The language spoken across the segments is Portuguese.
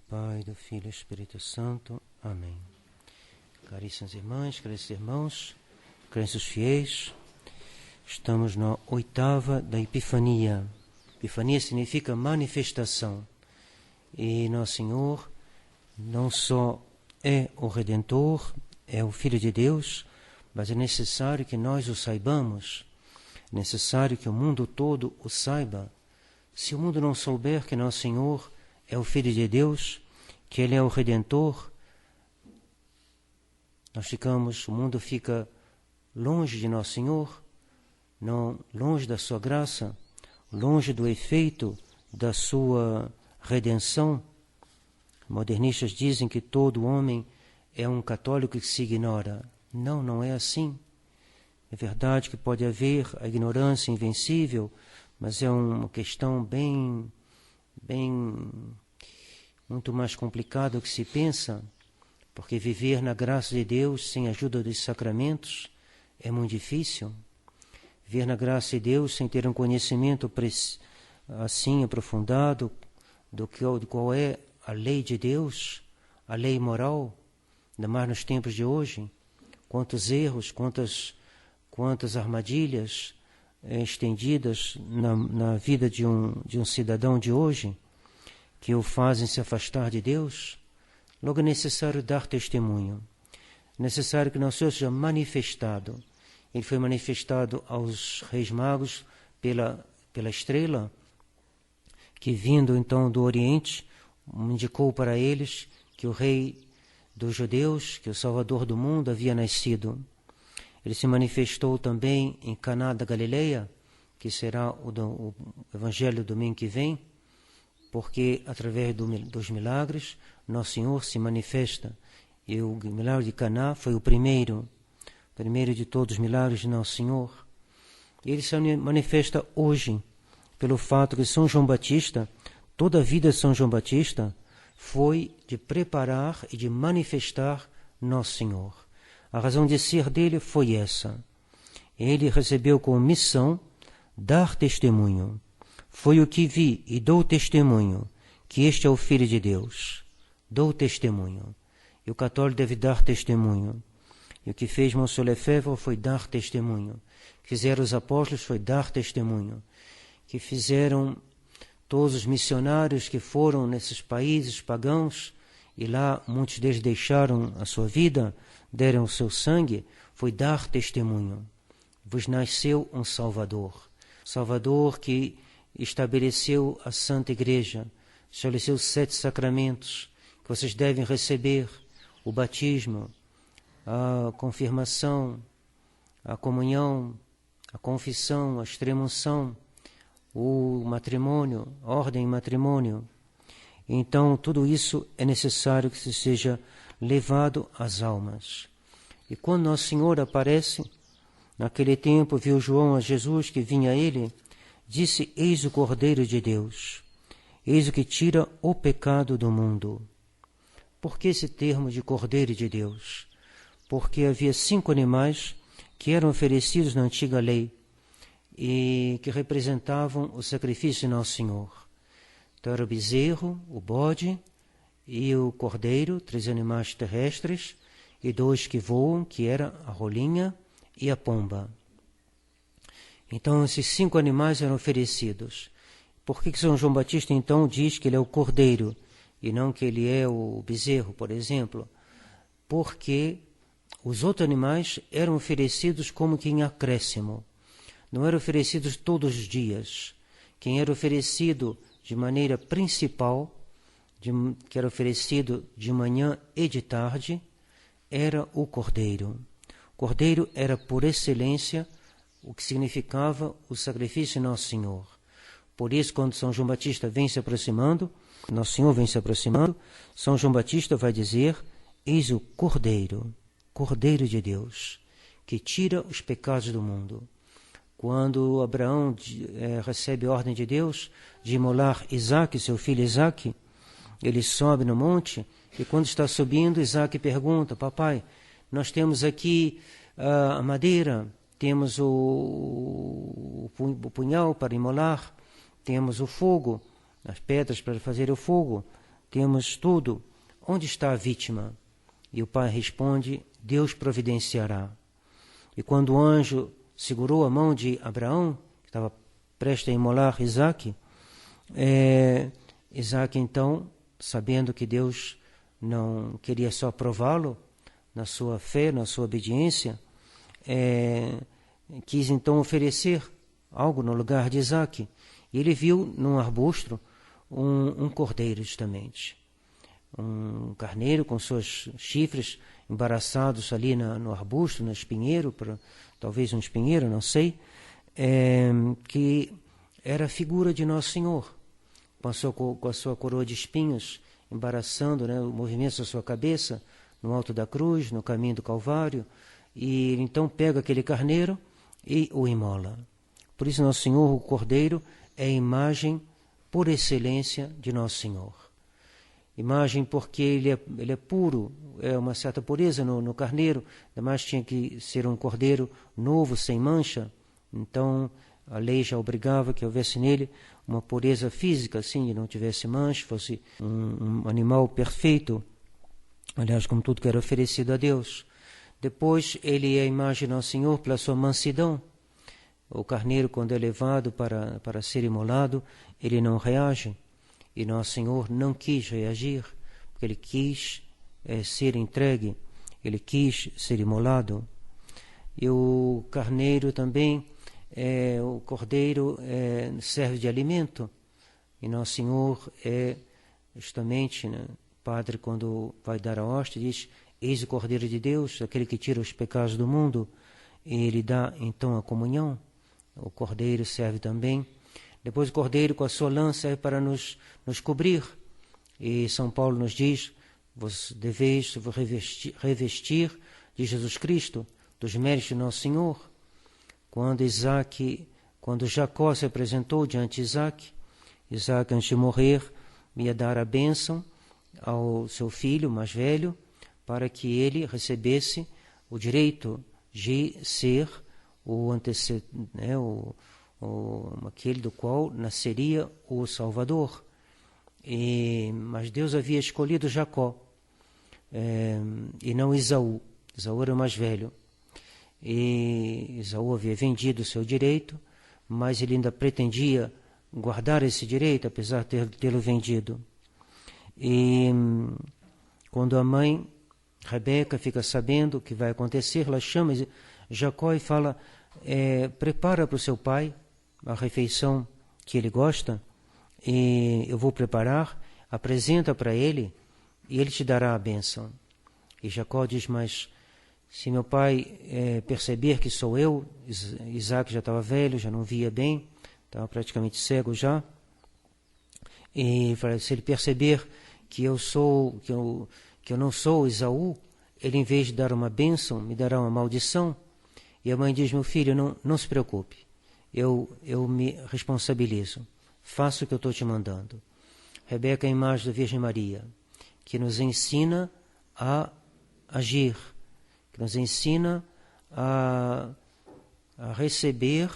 Pai, do Filho e do Espírito Santo. Amém. Caríssimas irmãs, caríssimos irmãos, caríssimos fiéis, estamos na oitava da Epifania. Epifania significa manifestação. E Nosso Senhor não só é o Redentor, é o Filho de Deus, mas é necessário que nós o saibamos, é necessário que o mundo todo o saiba. Se o mundo não souber que Nosso Senhor é o Filho de Deus, que Ele é o Redentor, o mundo fica longe de Nosso Senhor, longe da sua graça, longe do efeito da sua redenção. Modernistas dizem que todo homem é um católico que se ignora. Não, não é assim. É verdade que pode haver a ignorância invencível, mas é uma questão bem muito mais complicada do que se pensa, porque viver na graça de Deus sem a ajuda dos sacramentos é muito difícil. Viver na graça de Deus sem ter um conhecimento assim aprofundado de qual é a lei de Deus, a lei moral, ainda mais nos tempos de hoje, quantos erros, quantas armadilhas estendidas na vida de um cidadão de hoje, que o fazem se afastar de Deus. Logo é necessário dar testemunho. É necessário que Nosso Senhor seja manifestado. Ele foi manifestado aos reis magos pela estrela, que vindo então do Oriente, indicou para eles que o rei dos judeus, que o Salvador do mundo havia nascido. Ele se manifestou também em Caná da Galileia, que será o Evangelho do domingo que vem, porque através dos milagres Nosso Senhor se manifesta. E o milagre de Caná foi o primeiro de todos os milagres de Nosso Senhor. Ele se manifesta hoje pelo fato que São João Batista, toda a vida de São João Batista foi de preparar e de manifestar Nosso Senhor. A razão de ser dele foi essa. Ele recebeu como missão dar testemunho. Foi o que vi e dou testemunho que este é o Filho de Deus. Dou testemunho. E o católico deve dar testemunho. E o que fez Monsieur Lefebvre foi dar testemunho. O que fizeram os apóstolos foi dar testemunho. O que fizeram todos os missionários que foram nesses países pagãos, e lá muitos deles deixaram a sua vida, deram o seu sangue, foi dar testemunho. Vos nasceu um Salvador. Salvador que estabeleceu a Santa Igreja, estabeleceu 7 sacramentos que vocês devem receber: o batismo, a confirmação, a comunhão, a confissão, a extrema-unção, o matrimônio, ordem e matrimônio. Então, tudo isso é necessário que se seja levado às almas. E quando Nosso Senhor aparece, naquele tempo viu João a Jesus que vinha a ele, disse: eis o Cordeiro de Deus, eis o que tira o pecado do mundo. Por que esse termo de Cordeiro de Deus? Porque havia 5 animais que eram oferecidos na antiga lei e que representavam o sacrifício de Nosso Senhor. Então era o bezerro, o bode e o cordeiro, 3 animais terrestres, e 2 que voam, que era a rolinha e a pomba. Então esses 5 animais eram oferecidos. Por que São João Batista então diz que ele é o cordeiro e não que ele é o bezerro, por exemplo? Porque os outros animais eram oferecidos como que em acréscimo. Não eram oferecidos todos os dias. Quem era oferecido de maneira principal, que era oferecido de manhã e de tarde, era o cordeiro. O cordeiro era, por excelência, o que significava o sacrifício de Nosso Senhor. Por isso, quando São João Batista vem se aproximando, Nosso Senhor vem se aproximando, São João Batista vai dizer: eis o Cordeiro, Cordeiro de Deus, que tira os pecados do mundo. Quando Abraão recebe a ordem de Deus de imolar Isaque, seu filho Isaque, ele sobe no monte, e quando está subindo, Isaque pergunta: papai, nós temos aqui a madeira, temos o punhal para imolar, temos o fogo, as pedras para fazer o fogo, temos tudo. Onde está a vítima? E o pai responde: Deus providenciará. E quando o anjo segurou a mão de Abraão, que estava prestes a imolar Isaque, Isaque então, sabendo que Deus não queria só prová-lo na sua fé, na sua obediência, quis então oferecer algo no lugar de Isaque. E ele viu num arbusto um cordeiro, justamente. Um carneiro com seus chifres embaraçados ali no arbusto, no espinheiro, talvez um espinheiro, não sei, que era a figura de Nosso Senhor, com a sua coroa de espinhos, embaraçando, né, o movimento da sua cabeça, no alto da cruz, no caminho do Calvário, e ele então pega aquele carneiro e o imola. Por isso Nosso Senhor, o cordeiro, é a imagem por excelência de Nosso Senhor. Imagem porque ele é puro, é uma certa pureza no carneiro, ademais tinha que ser um cordeiro novo, sem mancha, então a lei já obrigava que houvesse nele uma pureza física, assim, não tivesse mancha, fosse um animal perfeito, aliás, como tudo que era oferecido a Deus. Depois ele é a imagem de Nosso Senhor pela sua mansidão. O carneiro, quando é levado para ser imolado, ele não reage. E Nosso Senhor não quis reagir, porque ele quis ser entregue, ele quis ser imolado. E o carneiro também, o cordeiro serve de alimento. E Nosso Senhor justamente, né, o Padre, quando vai dar a hóstia, diz: Eis o Cordeiro de Deus, aquele que tira os pecados do mundo. E ele dá então a comunhão. O cordeiro serve também. Depois o cordeiro com a sua lã serve para nos cobrir. E São Paulo nos diz: vos deveis revestir de Jesus Cristo, dos méritos de Nosso Senhor. Quando Jacó se apresentou diante de Isaque, antes de morrer, ia dar a bênção ao seu filho mais velho, para que ele recebesse o direito de ser o antecedente, né, aquele do qual nasceria o Salvador. Mas Deus havia escolhido Jacó e não Esaú. Esaú era o mais velho. E Esaú havia vendido o seu direito, mas ele ainda pretendia guardar esse direito, apesar de tê-lo vendido. E quando a mãe, Rebeca, fica sabendo o que vai acontecer, ela chama Jacó e fala: prepara para o seu pai a refeição que ele gosta, e eu vou preparar, apresenta para ele, e ele te dará a bênção. E Jacó diz: mas se meu pai perceber que sou eu, Isaque já estava velho, já não via bem, estava praticamente cego já, e se ele perceber que eu não sou Esaú, ele, em vez de dar uma bênção, me dará uma maldição. E a mãe diz: meu filho, não se preocupe, eu me responsabilizo, faça o que eu estou te mandando. Rebeca é a imagem da Virgem Maria, que nos ensina a agir, que nos ensina a receber,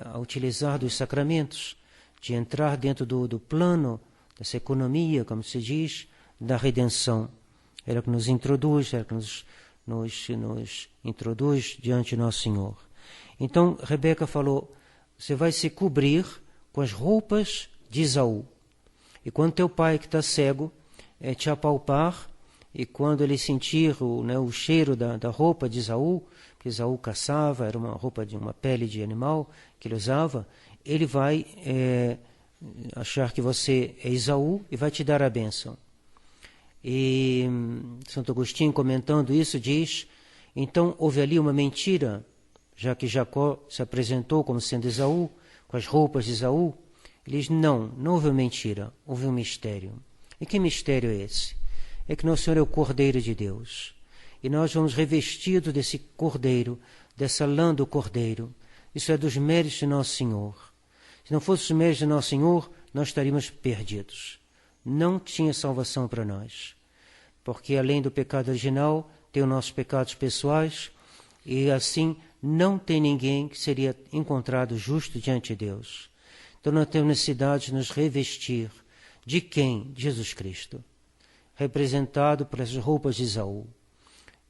a utilizar dos sacramentos, de entrar dentro do plano, dessa economia, como se diz, da redenção. Ela que nos introduz, ela que nos introduz diante de Nosso Senhor. Então, Rebeca falou: você vai se cobrir com as roupas de Esaú. E quando teu pai, que está cego, te apalpar, e quando ele sentir o cheiro da roupa de Esaú, que Esaú caçava, era uma roupa de uma pele de animal que ele usava, ele vai achar que você é Esaú e vai te dar a bênção. E Santo Agostinho, comentando isso, diz: então houve ali uma mentira, já que Jacó se apresentou como sendo Esaú, com as roupas de Esaú. Ele diz: não houve uma mentira, houve um mistério. E que mistério é esse? É que Nosso Senhor é o Cordeiro de Deus. E nós vamos revestidos desse Cordeiro, dessa lã do Cordeiro. Isso é dos méritos de Nosso Senhor. Se não fosse os méritos de Nosso Senhor, nós estaríamos perdidos. Não tinha salvação para nós. Porque além do pecado original, tem os nossos pecados pessoais, e assim não tem ninguém que seria encontrado justo diante de Deus. Então nós temos necessidade de nos revestir De quem? De Jesus Cristo, representado pelas roupas de Esaú.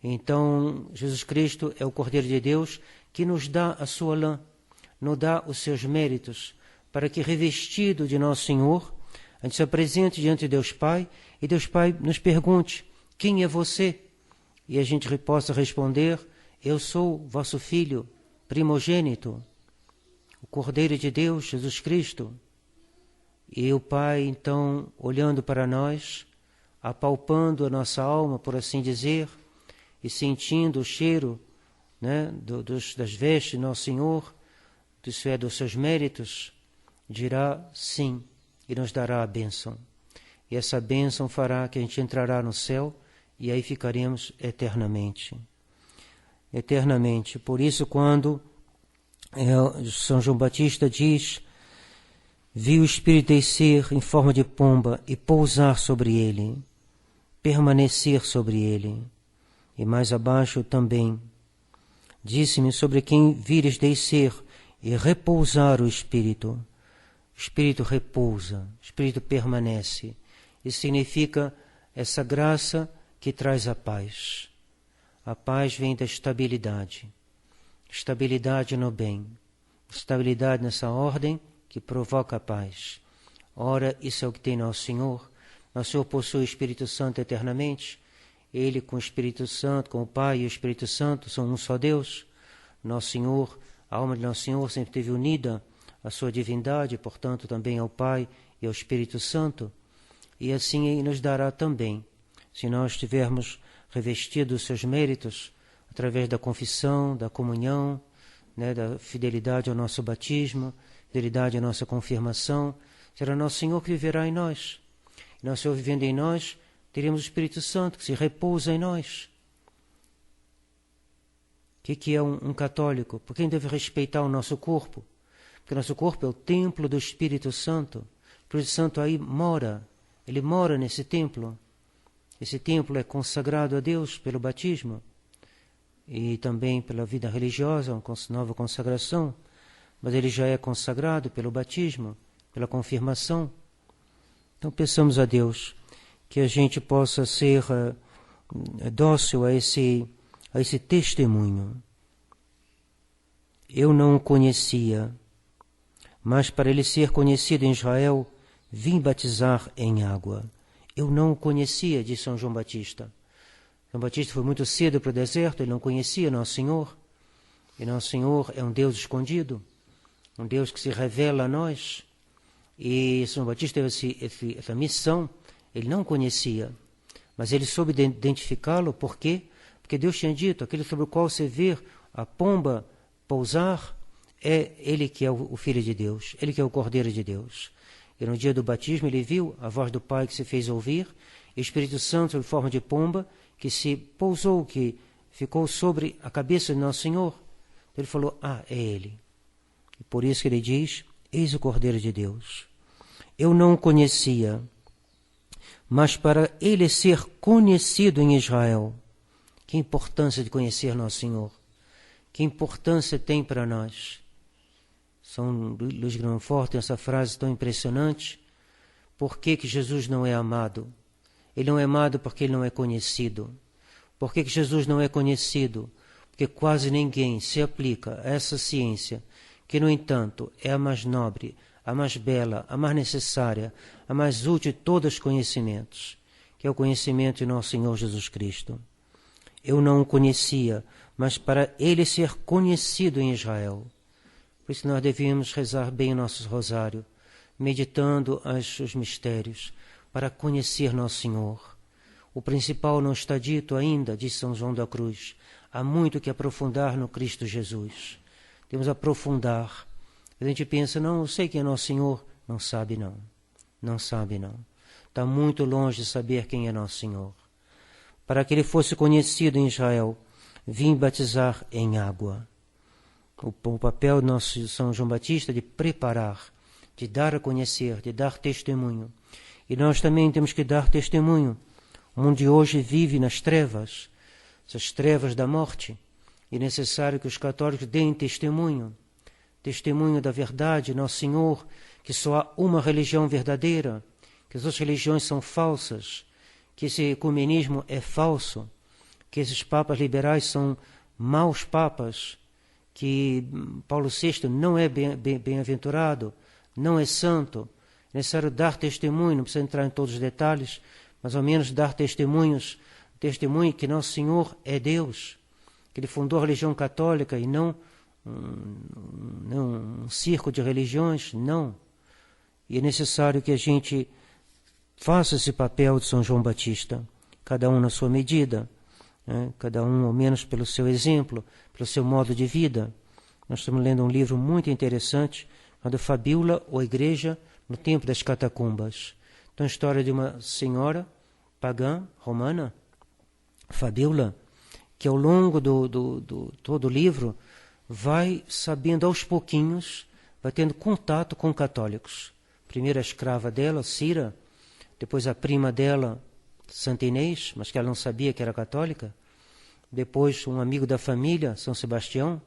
Então, Jesus Cristo é o Cordeiro de Deus que nos dá a sua lã, nos dá os seus méritos, para que, revestido de Nosso Senhor, a gente se apresente diante de Deus Pai, e Deus Pai nos pergunte: quem é você? E a gente possa responder: eu sou vosso Filho primogênito, o Cordeiro de Deus, Jesus Cristo. E o Pai, então, olhando para nós, apalpando a nossa alma, por assim dizer, e sentindo o cheiro, né, das vestes de Nosso Senhor, isso é, dos seus méritos, dirá sim, e nos dará a bênção. E essa bênção fará que a gente entrará no céu, e aí ficaremos eternamente. Eternamente. Por isso, quando São João Batista diz: vi o Espírito descer em forma de pomba e pousar sobre ele, permanecer sobre ele. E mais abaixo também: disse-me: sobre quem vires descer e repousar o Espírito. O Espírito repousa, o Espírito permanece. Isso significa essa graça que traz a paz. A paz vem da estabilidade. Estabilidade no bem. Estabilidade nessa ordem que provoca a paz. Ora, isso é o que tem Nosso Senhor. Nosso Senhor possui o Espírito Santo eternamente. Ele com o Espírito Santo, com o Pai e o Espírito Santo, são um só Deus. Nosso Senhor, a alma de Nosso Senhor sempre esteve unida à sua divindade, portanto também ao Pai e ao Espírito Santo. E assim Ele nos dará também, se nós estivermos revestidos dos seus méritos, através da confissão, da comunhão, né, da fidelidade ao nosso batismo, fidelidade à nossa confirmação, será Nosso Senhor que viverá em nós. E Nosso Senhor vivendo em nós, teremos o Espírito Santo que se repousa em nós. O que é um católico? Por quem deve respeitar o nosso corpo? Porque o nosso corpo é o templo do Espírito Santo. O Espírito Santo aí mora, ele mora nesse templo. Esse templo é consagrado a Deus pelo batismo e também pela vida religiosa, uma nova consagração, mas ele já é consagrado pelo batismo, pela confirmação. Então peçamos a Deus que a gente possa ser dócil a esse testemunho. Eu não o conhecia, mas para ele ser conhecido em Israel, vim batizar em água. Eu não o conhecia, disse São João Batista. João Batista foi muito cedo para o deserto, ele não conhecia Nosso Senhor. E Nosso Senhor é um Deus escondido, um Deus que se revela a nós. E São Batista teve essa missão, ele não conhecia, mas ele soube identificá-lo. Por quê? Porque Deus tinha dito: aquele sobre o qual você vê a pomba pousar, é ele que é o Filho de Deus, ele que é o Cordeiro de Deus. E no dia do batismo ele viu a voz do Pai que se fez ouvir, e o Espírito Santo sob forma de pomba que se pousou, que ficou sobre a cabeça de Nosso Senhor. Então ele falou: é ele. E por isso que ele diz: eis o Cordeiro de Deus. Eu não o conhecia, mas para ele ser conhecido em Israel. Que importância de conhecer Nosso Senhor. Que importância tem para nós. São Luís Grandfort tem essa frase tão impressionante. Por que Jesus não é amado? Ele não é amado porque ele não é conhecido. Por que Jesus não é conhecido? Porque quase ninguém se aplica a essa ciência, que, no entanto, é a mais nobre, a mais bela, a mais necessária, a mais útil de todos os conhecimentos, que é o conhecimento de Nosso Senhor Jesus Cristo. Eu não o conhecia, mas para ele ser conhecido em Israel. Por isso nós devíamos rezar bem o nosso rosário, meditando os mistérios, para conhecer Nosso Senhor. O principal não está dito ainda, diz São João da Cruz. Há muito que aprofundar no Cristo Jesus. Temos que aprofundar. A gente pensa: não, eu sei quem é Nosso Senhor. Não sabe não. Não sabe não. Está muito longe de saber quem é Nosso Senhor. Para que ele fosse conhecido em Israel, vim batizar em água. O papel do nosso São João Batista de preparar, de dar a conhecer, de dar testemunho. E nós também temos que dar testemunho. O mundo de hoje vive nas trevas, essas trevas da morte. E é necessário que os católicos deem testemunho. Testemunho da verdade, Nosso Senhor, que só há uma religião verdadeira, que as outras religiões são falsas, que esse ecumenismo é falso, que esses papas liberais são maus papas, que Paulo VI não é bem-aventurado, não é santo. É necessário dar testemunho, não precisa entrar em todos os detalhes, mas ao menos dar testemunho que Nosso Senhor é Deus, que Ele fundou a religião católica e não um circo de religiões, não. E é necessário que a gente faça esse papel de São João Batista, cada um na sua medida, né? Cada um ao menos pelo seu exemplo, pelo seu modo de vida. Nós estamos lendo um livro muito interessante, chamado Fabíola ou Igreja no Tempo das Catacumbas. Então, a história de uma senhora pagã, romana, Fabíola, que ao longo todo o livro vai sabendo aos pouquinhos, vai tendo contato com católicos. Primeiro a escrava dela, Cira, depois a prima dela, Santa Inês, mas que ela não sabia que era católica, depois um amigo da família, São Sebastião,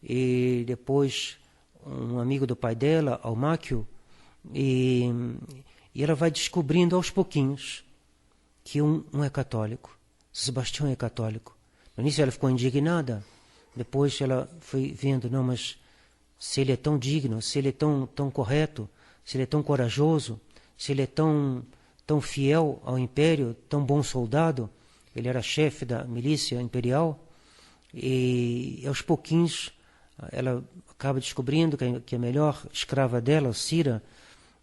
e depois um amigo do pai dela, Almáquio, e ela vai descobrindo aos pouquinhos que um é católico, Sebastião é católico. No início ela ficou indignada, depois ela foi vendo, não, mas se ele é tão digno, se ele é tão correto, se ele é tão corajoso, se ele é tão fiel ao império, tão bom soldado, ele era chefe da milícia imperial, e aos pouquinhos ela acaba descobrindo que a melhor escrava dela, Cira,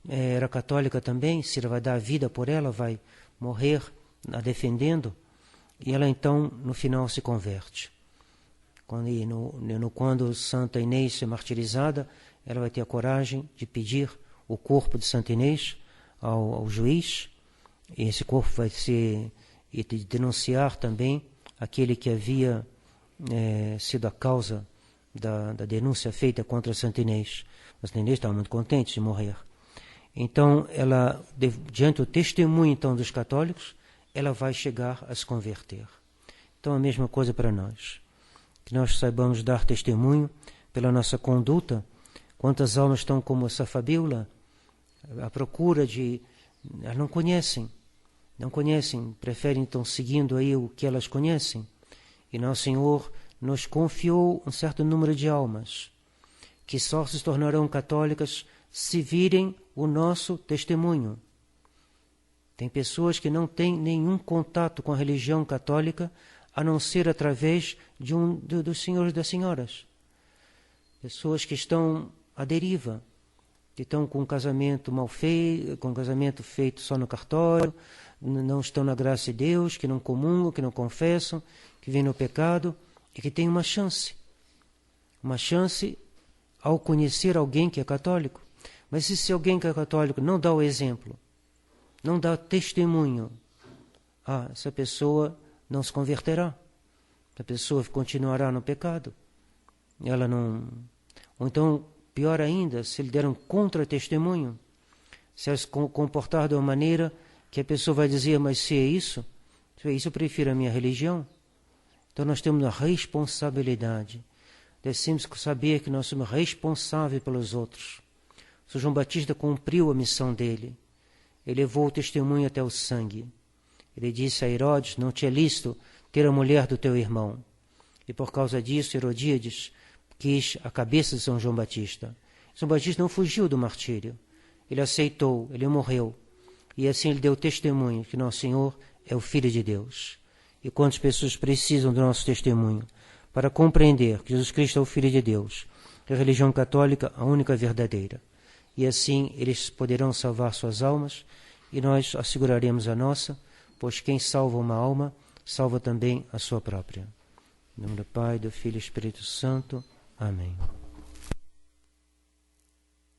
era católica também. Cira vai dar a vida por ela, vai morrer a defendendo, e ela então no final se converte. Quando Santa Inês é martirizada, ela vai ter a coragem de pedir o corpo de Santa Inês ao juiz, e esse corpo vai ser, e de denunciar também aquele que havia sido a causa da denúncia feita contra Santa Inês. Mas Santa Inês estava muito contente de morrer. Então, ela, diante do testemunho então dos católicos, ela vai chegar a se converter. Então, a mesma coisa para nós. Que nós saibamos dar testemunho pela nossa conduta. Quantas almas estão como essa Fabíola, à procura de... Elas não conhecem, preferem então seguindo aí o que elas conhecem. E Nosso Senhor nos confiou um certo número de almas, que só se tornarão católicas se virem o nosso testemunho. Tem pessoas que não têm nenhum contato com a religião católica, a não ser através dos senhores e das senhoras. Pessoas que estão à deriva, que estão com um casamento mal feito, com um casamento feito só no cartório, não estão na graça de Deus, que não comungam, que não confessam, que vêm no pecado, e que têm uma chance ao conhecer alguém que é católico. Mas se alguém que é católico não dá o exemplo, não dá testemunho, essa pessoa não se converterá, a pessoa continuará no pecado. Ela não... Ou então, pior ainda, se ele der um contra-testemunho, se ela se comportar de uma maneira que a pessoa vai dizer, mas se é isso eu prefiro a minha religião. Então nós temos a responsabilidade. Devemos saber que nós somos responsáveis pelos outros. São João Batista cumpriu a missão dele. Ele levou o testemunho até o sangue. Ele disse a Herodes, não te é lícito ter a mulher do teu irmão. E por causa disso, Herodíades quis a cabeça de São João Batista. São Batista não fugiu do martírio. Ele aceitou, ele morreu. E assim ele deu testemunho que Nosso Senhor é o Filho de Deus. E quantas pessoas precisam do nosso testemunho para compreender que Jesus Cristo é o Filho de Deus, que a religião católica é a única verdadeira. E assim eles poderão salvar suas almas e nós asseguraremos a nossa, pois quem salva uma alma, salva também a sua própria. Em nome do Pai, do Filho e do Espírito Santo. Amém.